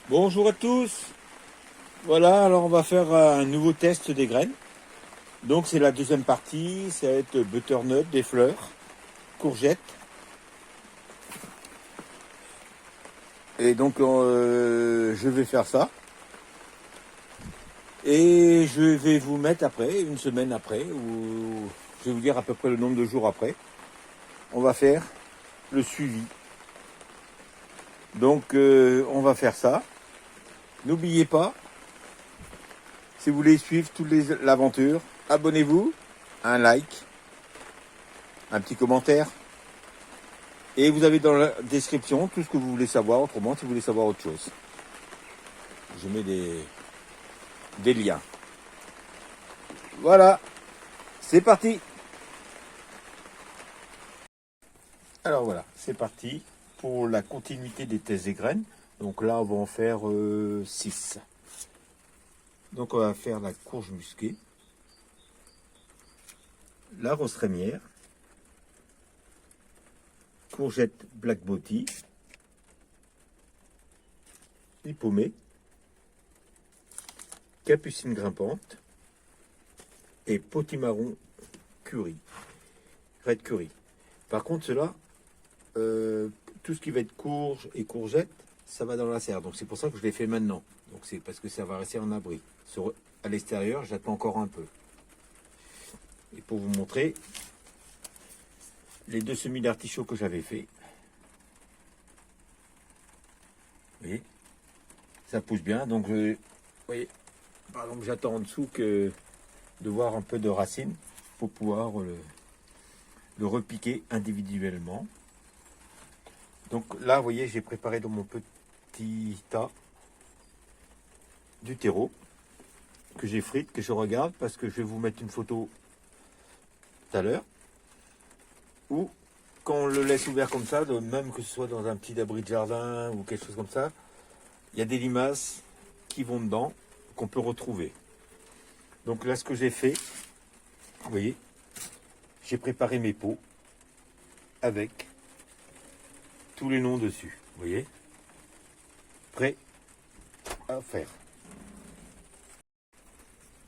Bonjour à tous. Voilà, alors on va faire un nouveau test des graines. Donc c'est la deuxième partie, ça va être butternut, des fleurs, courgettes. Et donc je vais faire ça. Et je vais vous mettre après, une semaine après, ou je vais vous dire à peu près le nombre de jours après. On va faire le suivi. Donc on va faire ça. N'oubliez pas, si vous voulez suivre toute l'aventure, abonnez-vous, un like, un petit commentaire. Et vous avez dans la description tout ce que vous voulez savoir, autrement si vous voulez savoir autre chose. Je mets des liens. Voilà, c'est parti. Alors voilà, c'est parti pour la continuité des tests des graines. Donc là, on va en faire 6. Donc on va faire la courge musquée, la rose trémière, courgette black booty, les paumées, capucine grimpante et potimarron curry, red curry. Par contre, cela, tout ce qui va être courge et courgette, ça va dans la serre. Donc c'est pour ça que je l'ai fait maintenant. Donc c'est parce que ça va rester en abri. À l'extérieur, j'attends encore un peu. Et pour vous montrer les 2 semis d'artichaut que j'avais fait. Vous voyez, ça pousse bien. Donc vous voyez, par exemple, j'attends en dessous de voir un peu de racines pour pouvoir le repiquer individuellement. Donc là, vous voyez, j'ai préparé dans mon petit tas du terreau que j'effrite, que je regarde, parce que je vais vous mettre une photo tout à l'heure, ou quand on le laisse ouvert comme ça, même que ce soit dans un petit abri de jardin ou quelque chose comme ça, il y a des limaces qui vont dedans, qu'on peut retrouver. Donc là, ce que j'ai fait, vous voyez, j'ai préparé mes pots avec tous les noms dessus, vous voyez, prêt à faire.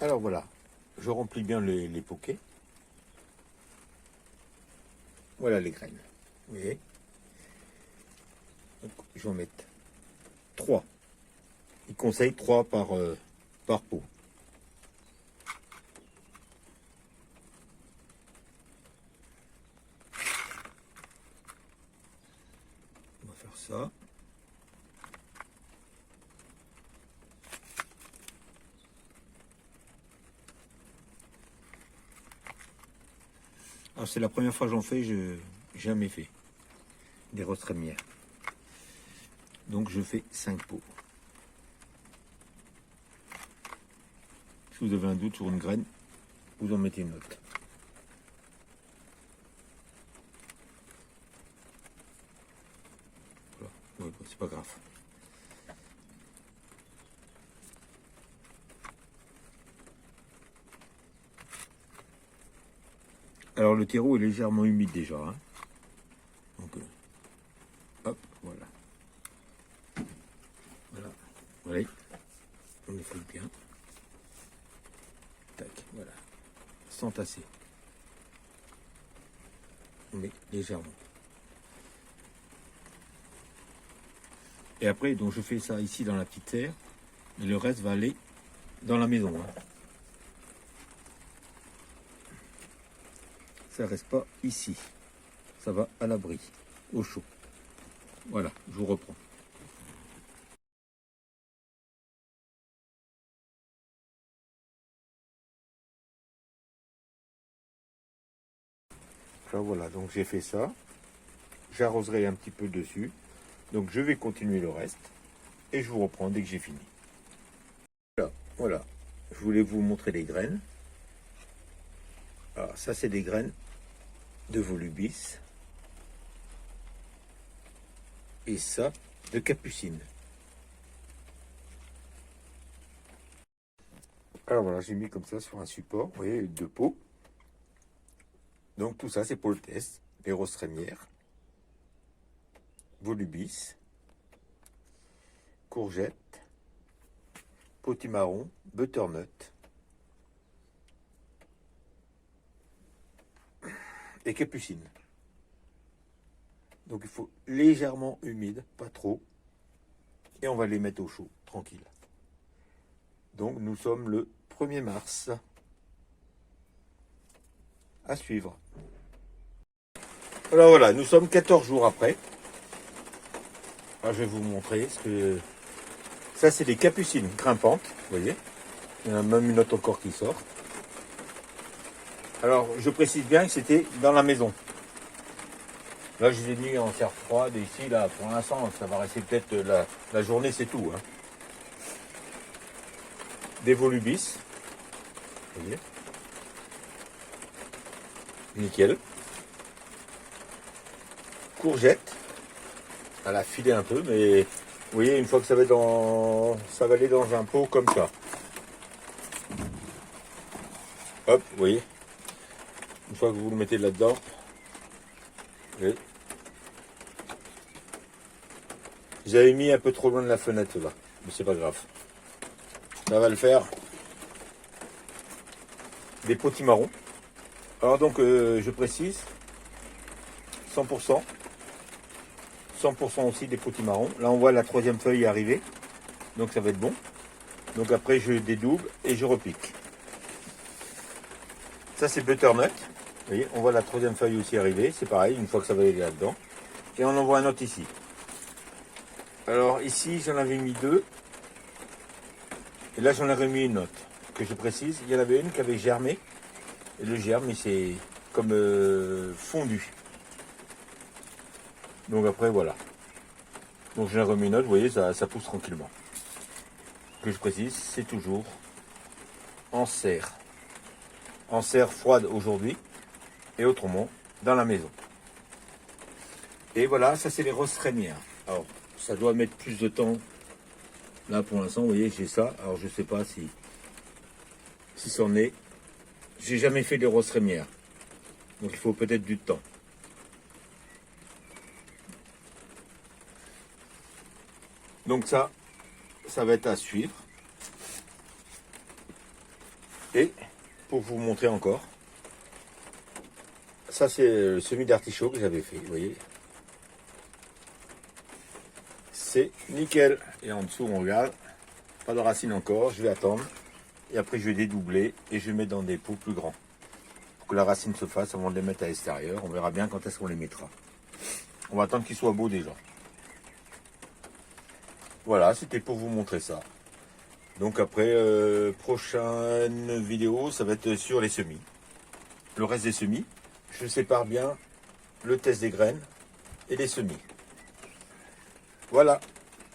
Alors voilà, je remplis bien les poquets. Voilà les graines, vous voyez. Donc, je vais en mettre 3. Il conseille 3 par pot. On va faire ça. Alors c'est la première fois que j'en fais, je n'ai jamais fait des roses trémières. Donc je fais 5 pots. Si vous avez un doute sur une graine, vous en mettez une autre. Voilà. Ouais, bah, c'est pas grave. Alors le terreau est légèrement humide déjà. Hein. Donc hop, voilà. Voilà. Voilà. On le fait bien. Tac, voilà. Sans tasser. On met légèrement. Et après, donc je fais ça ici dans la petite serre. Et le reste va aller dans la maison. Hein. Ça reste pas ici. Ça va à l'abri, au chaud. Voilà, je vous reprends. Là, voilà, donc j'ai fait ça. J'arroserai un petit peu dessus. Donc je vais continuer le reste. Et je vous reprends dès que j'ai fini. Voilà. Je voulais vous montrer les graines. Alors ça c'est des graines de volubis. Et ça de capucine. Alors voilà, j'ai mis comme ça sur un support, vous voyez, 2 pots. Donc tout ça c'est pour le test. Les roses trémières, volubis, courgette, potimarron, butternut et capucine. Donc il faut légèrement humide, pas trop. Et on va les mettre au chaud, tranquille. Donc nous sommes le 1er mars. À suivre. Alors voilà, nous sommes 14 jours après. Alors, je vais vous montrer ce que... Ça, c'est des capucines grimpantes, vous voyez. Il y en a même une autre encore qui sort. Alors, je précise bien que c'était dans la maison. Là, je les ai mis en serre froide. Ici, là, pour l'instant, ça va rester peut-être la journée, c'est tout. Hein. Des volubis. Vous voyez. Nickel. Courgette. Elle a filé un peu, mais vous voyez, une fois que ça va aller dans un pot comme ça. Hop, vous voyez. Une fois que vous le mettez là-dedans. J'avais mis un peu trop loin de la fenêtre là, mais c'est pas grave. Ça va le faire. Des potimarrons. Alors donc, je précise, 100%. 100% aussi des potimarrons. Là, on voit la 3e feuille arriver. Donc, ça va être bon. Donc, après, je dédouble et je repique. Ça, c'est butternut. Vous voyez, on voit la 3e feuille aussi arriver. C'est pareil, une fois que ça va aller là-dedans. Et on en voit un autre ici. Alors, ici, j'en avais mis 2. Et là, j'en ai remis une autre. Que je précise, il y en avait une qui avait germé. Et le germe, il s'est comme fondu. Donc après, voilà. Donc j'en ai remis une autre, vous voyez, ça pousse tranquillement. Que je précise, c'est toujours en serre. En serre froide aujourd'hui. Et autrement, dans la maison. Et voilà, ça c'est les roses trémières. Alors, ça doit mettre plus de temps. Là, pour l'instant, vous voyez, j'ai ça. Alors, je sais pas si c'en est. J'ai jamais fait des roses trémières. Donc, il faut peut-être du temps. Donc, ça va être à suivre. Et, pour vous montrer encore, ça, c'est le semis d'artichaut que j'avais fait, vous voyez. C'est nickel. Et en dessous, on regarde, pas de racines encore, je vais attendre. Et après, je vais dédoubler et je vais mettre dans des pots plus grands. Pour que la racine se fasse avant de les mettre à l'extérieur. On verra bien quand est-ce qu'on les mettra. On va attendre qu'ils soient beaux déjà. Voilà, c'était pour vous montrer ça. Donc après, prochaine vidéo, ça va être sur les semis. Le reste des semis, je sépare bien le test des graines et les semis. Voilà.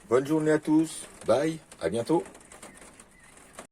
Bonne journée à tous. Bye. À bientôt.